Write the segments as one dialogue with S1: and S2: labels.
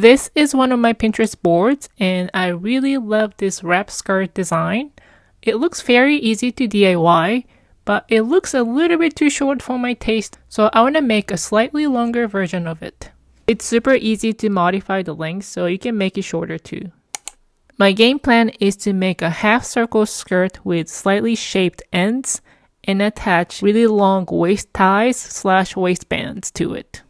S1: This is one of my Pinterest boards and I really love this wrap skirt design. It looks very easy to DIY, but it looks a little bit too short for my taste, so I want to make a slightly longer version of it. It's super easy to modify the length, so you can make it shorter too. My game plan is to make a half circle skirt with slightly shaped ends and attach really long waist ties / waistbands to it.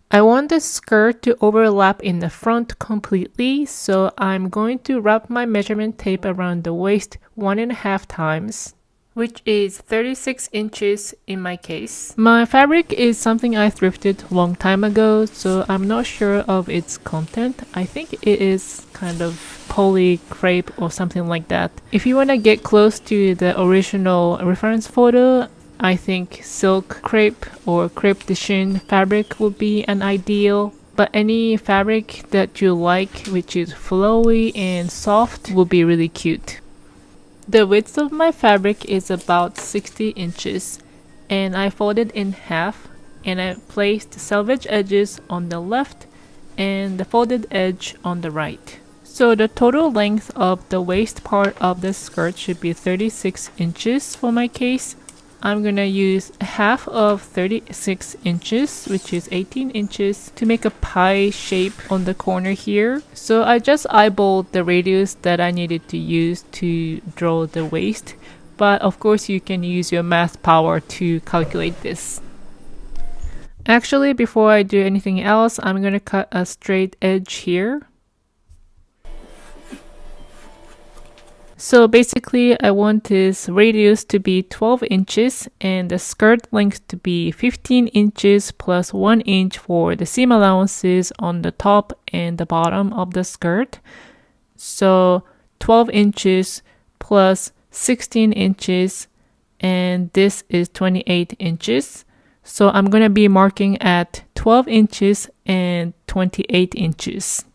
S1: I want the skirt to overlap in the front completely, so I'm going to wrap my measurement tape around the waist 1.5 times, which is 36 inches in my case. My fabric is something I thrifted a long time ago, so I'm not sure of its content. I think it is kind of poly crepe or something like that. If you want to get close to the original reference photo, I think silk crepe or crepe de chine fabric would be an ideal, but any fabric that you like which is flowy and soft would be really cute. The width of my fabric is about 60 inches and I folded in half and I placed selvage edges on the left and the folded edge on the right. So the total length of the waist part of the skirt should be 36 inches for my case. I'm gonna use half of 36 inches, which is 18 inches, to make a pie shape on the corner here. So I just eyeballed the radius that I needed to use to draw the waist, but of course you can use your math power to calculate this. Actually, before I do anything else, I'm gonna cut a straight edge here. So basically I want this radius to be 12 inches and the skirt length to be 15 inches plus 1 inch for the seam allowances on the top and the bottom of the skirt. So 12 inches plus 16 inches and this is 28 inches. So I'm going to be marking at 12 inches and 28 inches.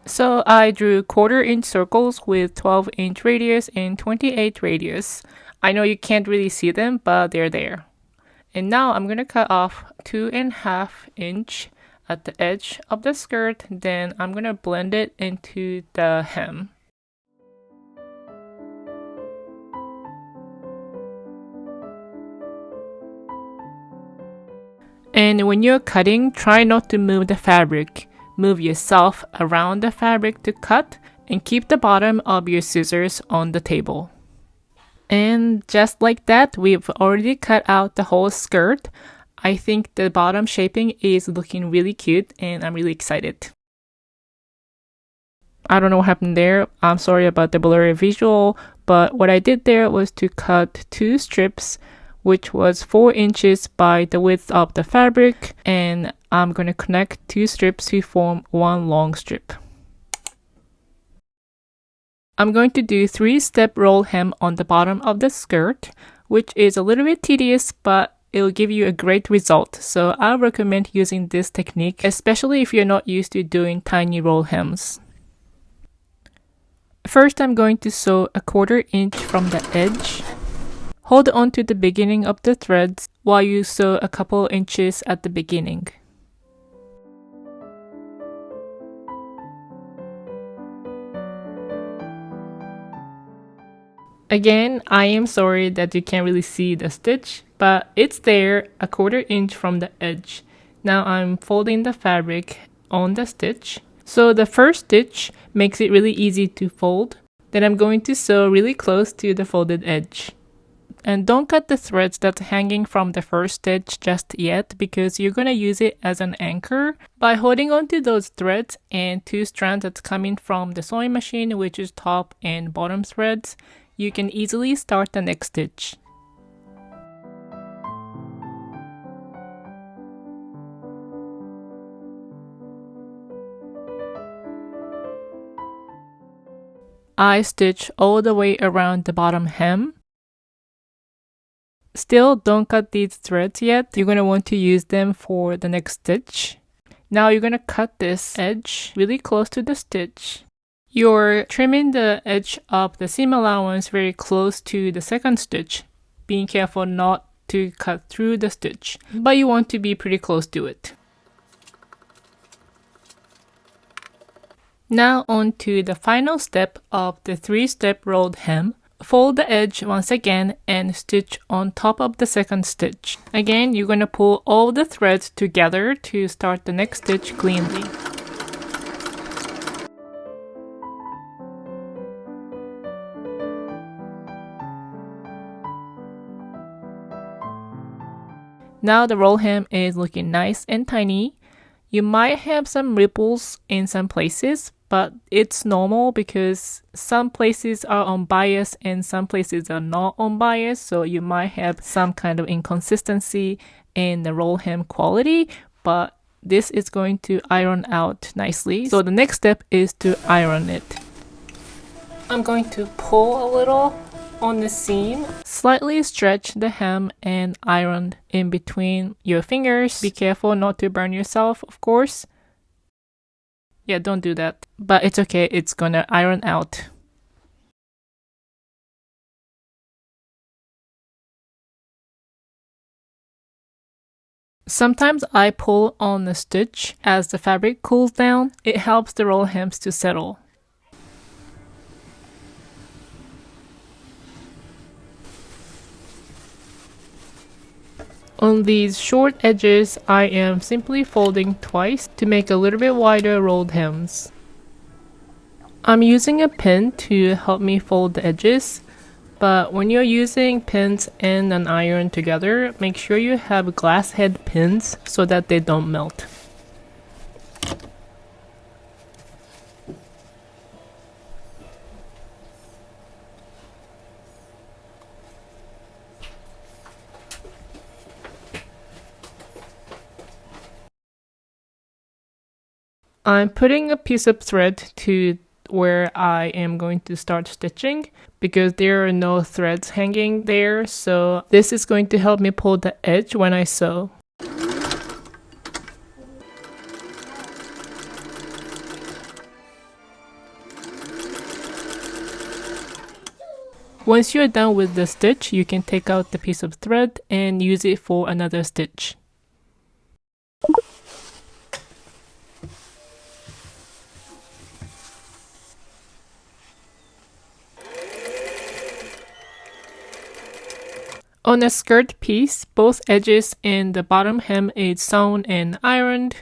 S1: So I drew 1/4-inch circles with 12-inch radius and 28 radius. I know you can't really see them, but they're there. And now I'm going to cut off 2.5 inch at the edge of the skirt, then I'm going to blend it into the hem. And when you're cutting, try not to move the fabric. Move yourself around the fabric to cut and keep the bottom of your scissors on the table. And just like that, we've already cut out the whole skirt. I think the bottom shaping is looking really cute and I'm really excited. I don't know what happened there. I'm sorry about the blurry visual, but what I did there was to cut 2 strips, which was 4 inches by the width of the fabric, and I'm going to connect 2 strips to form one long strip. I'm going to do 3-step roll hem on the bottom of the skirt, which is a little bit tedious, but it'll give you a great result. So I recommend using this technique, especially if you're not used to doing tiny roll hems. First, I'm going to sew 1/4 inch from the edge. Hold on to the beginning of the threads while you sew a couple inches at the beginning. Again, I am sorry that you can't really see the stitch, but it's there 1/4 inch from the edge. Now I'm folding the fabric on the stitch. So the first stitch makes it really easy to fold. Then I'm going to sew really close to the folded edge. And don't cut the threads that's hanging from the first stitch just yet because you're going to use it as an anchor. By holding on to those threads and 2 strands that's coming from the sewing machine, which is top and bottom threads, you can easily start the next stitch. I stitch all the way around the bottom hem. Still, don't cut these threads yet. You're going to want to use them for the next stitch. Now you're going to cut this edge really close to the stitch. You're trimming the edge of the seam allowance very close to the second stitch, being careful not to cut through the stitch, but you want to be pretty close to it. Now on to the final step of the 3-step rolled hem. Fold the edge once again and stitch on top of the second stitch. Again, you're going to pull all the threads together to start the next stitch cleanly. Now the roll hem is looking nice and tiny. You might have some ripples in some places, but it's normal because some places are on bias and some places are not on bias, so you might have some kind of inconsistency in the roll hem quality, but this is going to iron out nicely. So the next step is to iron it. I'm going to pull a little on the seam, slightly stretch the hem and iron in between your fingers. Be careful not to burn yourself, of course. Yeah, don't do that. But it's okay, it's gonna iron out. Sometimes I pull on the stitch as the fabric cools down. It helps the roll hems to settle. On these short edges, I am simply folding twice to make a little bit wider rolled hems. I'm using a pin to help me fold the edges, but when you're using pins and an iron together, make sure you have glass head pins so that they don't melt. I'm putting a piece of thread to where I am going to start stitching because there are no threads hanging there, so this is going to help me pull the edge when I sew. Once you're done with the stitch, you can take out the piece of thread and use it for another stitch. On a skirt piece, both edges and the bottom hem is sewn and ironed.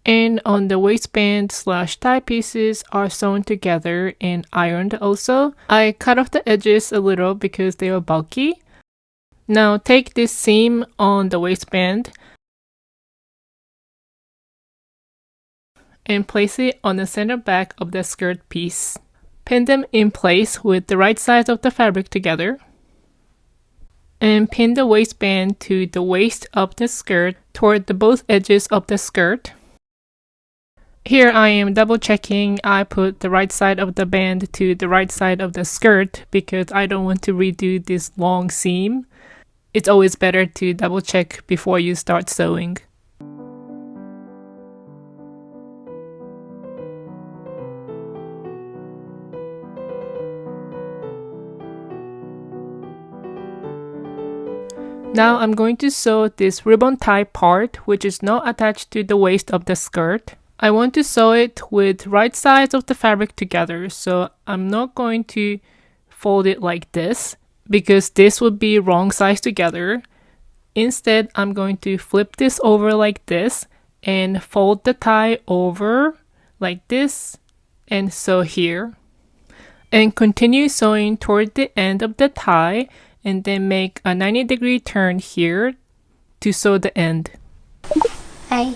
S1: And on the waistband / tie pieces are sewn together and ironed also. I cut off the edges a little because they are bulky. Now take this seam on the waistband and place it on the center back of the skirt piece. Pin them in place with the right sides of the fabric together. And pin the waistband to the waist of the skirt toward the both edges of the skirt. Here I am double checking. I put the right side of the band to the right side of the skirt because I don't want to redo this long seam. It's always better to double check before you start sewing. Now I'm going to sew this ribbon tie part, which is not attached to the waist of the skirt. I want to sew it with right sides of the fabric together, so I'm not going to fold it like this because this would be wrong sides together. Instead, I'm going to flip this over like this and fold the tie over like this and sew here. And continue sewing toward the end of the tie and then make a 90-degree turn here to sew the end.
S2: Hi.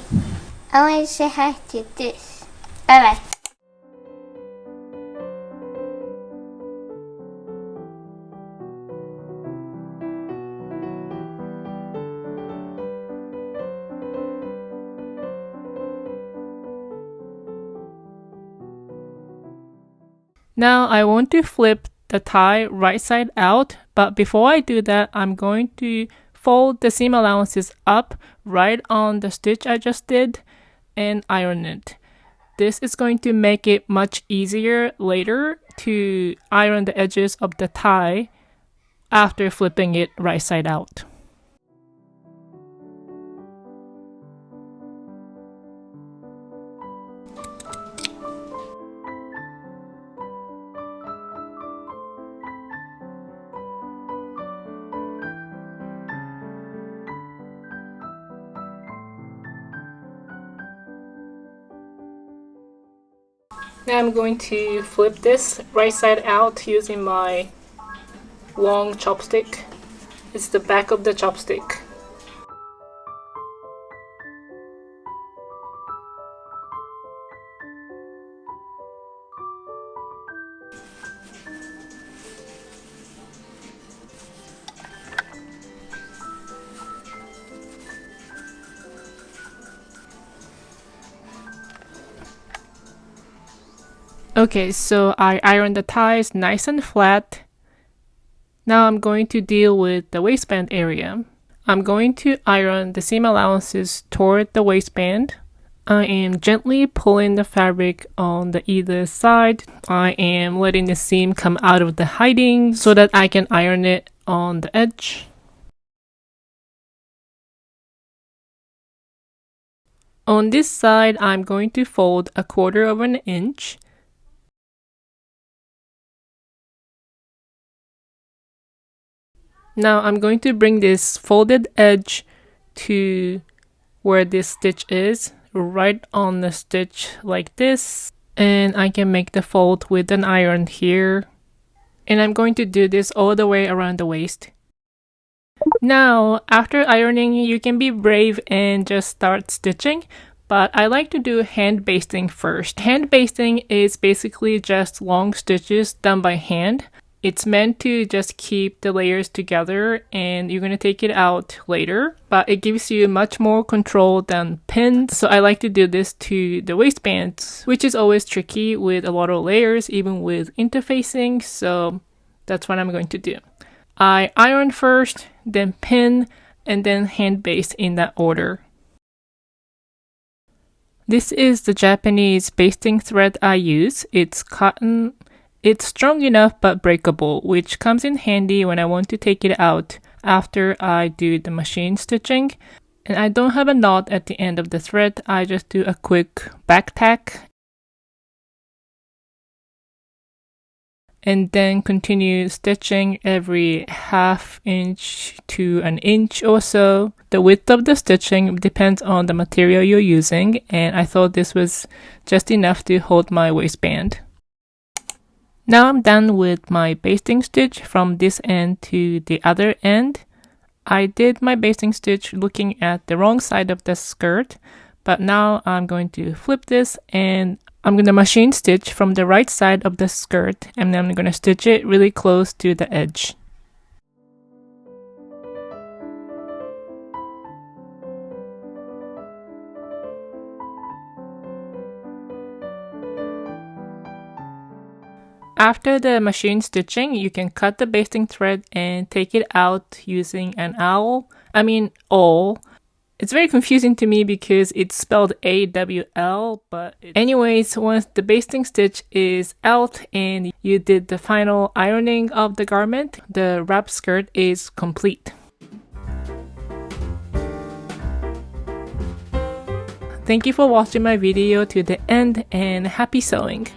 S2: I want to say hi to this. Bye bye.
S1: Now I want to flip the tie right side out, but before I do that, I'm going to fold the seam allowances up right on the stitch I just did and iron it. This is going to make it much easier later to iron the edges of the tie after flipping it right side out. Now I'm going to flip this right side out using my long chopstick. It's the back of the chopstick. Okay, so I ironed the ties nice and flat. Now I'm going to deal with the waistband area. I'm going to iron the seam allowances toward the waistband. I am gently pulling the fabric on the either side. I am letting the seam come out of the hiding so that I can iron it on the edge. On this side, I'm going to fold 1/4 of an inch. Now I'm going to bring this folded edge to where this stitch is, right on the stitch like this. And I can make the fold with an iron here. And I'm going to do this all the way around the waist. Now, after ironing, you can be brave and just start stitching. But I like to do hand basting first. Hand basting is basically just long stitches done by hand. It's meant to just keep the layers together and you're going to take it out later, but it gives you much more control than pins. So I like to do this to the waistbands, which is always tricky with a lot of layers, even with interfacing. So that's what I'm going to do. I iron first, then pin, and then hand baste in that order. This is the Japanese basting thread I use. It's cotton. It's strong enough but breakable, which comes in handy when I want to take it out after I do the machine stitching. And I don't have a knot at the end of the thread, I just do a quick back tack. And then continue stitching every 1/2 inch to an inch or so. The width of the stitching depends on the material you're using, and I thought this was just enough to hold my waistband. Now I'm done with my basting stitch from this end to the other end. I did my basting stitch looking at the wrong side of the skirt, but now I'm going to flip this and I'm going to machine stitch from the right side of the skirt, and then I'm going to stitch it really close to the edge. After the machine stitching, you can cut the basting thread and take it out using an awl. It's very confusing to me because it's spelled AWL, but anyways, once the basting stitch is out and you did the final ironing of the garment, the wrap skirt is complete. Thank you for watching my video to the end and happy sewing!